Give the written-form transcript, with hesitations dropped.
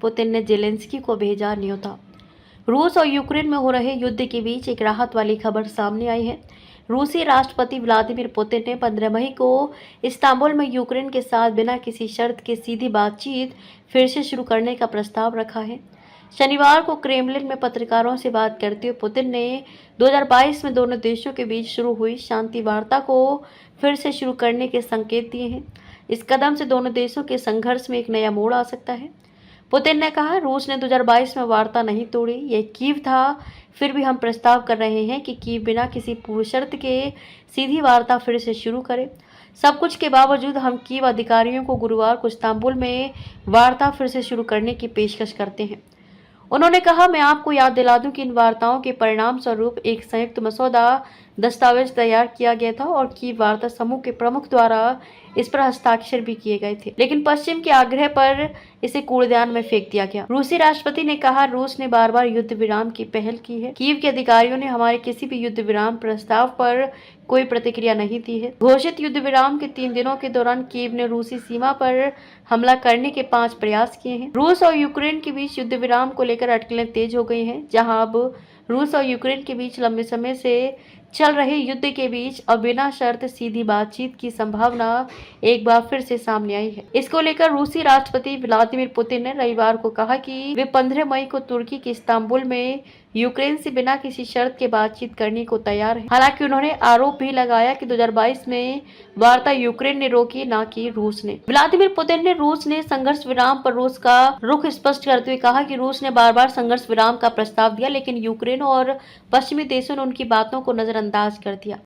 Putin ने Zelensky को भेजा न्योता। रूस और यूक्रेन में हो रहे युद्ध के बीच एक राहत वाली खबर सामने आई है। रूसी राष्ट्रपति व्लादिमीर पुतिन ने 15 मई को इस्तांबुल में यूक्रेन के साथ बिना किसी शर्त के सीधी बातचीत फिर से शुरू करने का प्रस्ताव रखा है। शनिवार को क्रेमलिन में पत्रकारों से बात करते हुए पुतिन ने 2022 में दोनों देशों के बीच शुरू हुई शांति वार्ता को फिर से शुरू करने के संकेत दिए हैं। इस कदम से दोनों देशों के संघर्ष में एक नया मोड़ आ सकता है। पुतिन ने कहा, रूस ने 2022 में वार्ता नहीं तोड़ी, यह कीव था। फिर भी हम प्रस्ताव कर रहे हैं कि कीव बिना किसी पूर्व शर्त के सीधी वार्ता फिर से शुरू करे। सब कुछ के बावजूद हम कीव अधिकारियों को गुरुवार को इस्तांबुल में वार्ता फिर से शुरू करने की पेशकश करते हैं। उन्होंने कहा, मैं आपको याद दिला दूं कि इन वार्ताओं के परिणाम स्वरूप एक संयुक्त मसौदा दस्तावेज तैयार किया गया था और कीव वार्ता समूह के प्रमुख द्वारा इस पर हस्ताक्षर भी किए गए थे, लेकिन पश्चिम के आग्रह पर इसे कूड़ेदान में फेंक दिया गया। रूसी राष्ट्रपति ने कहा, रूस ने बार बार युद्ध विराम की पहल की है। कीव के अधिकारियों ने हमारे किसी भी युद्ध विराम प्रस्ताव पर कोई प्रतिक्रिया नहीं दी है। घोषित युद्ध विराम के 3 दिनों के दौरान कीव ने रूसी सीमा पर हमला करने के 5 प्रयास किए हैं। रूस और यूक्रेन के बीच युद्ध विराम को लेकर अटकलें तेज हो गई हैं, जहां अब रूस और यूक्रेन के बीच लंबे समय से चल रहे युद्ध के बीच अब बिना शर्त सीधी बातचीत की संभावना एक बार फिर से सामने आई है। इसको लेकर रूसी राष्ट्रपति व्लादिमीर पुतिन ने रविवार को कहा कि वे 15 मई को तुर्की के इस्तांबुल में यूक्रेन से बिना किसी शर्त के बातचीत करने को तैयार है। हालांकि उन्होंने आरोप भी लगाया कि 2022 में वार्ता यूक्रेन ने रोकी, न कि रूस ने। व्लादिमीर पुतिन ने रूस ने संघर्ष विराम पर रूस का रुख स्पष्ट करते हुए कहा कि रूस ने बार बार संघर्ष विराम का प्रस्ताव दिया, लेकिन यूक्रेन और पश्चिमी देशों ने उनकी बातों को नजरअंदाज कर दिया।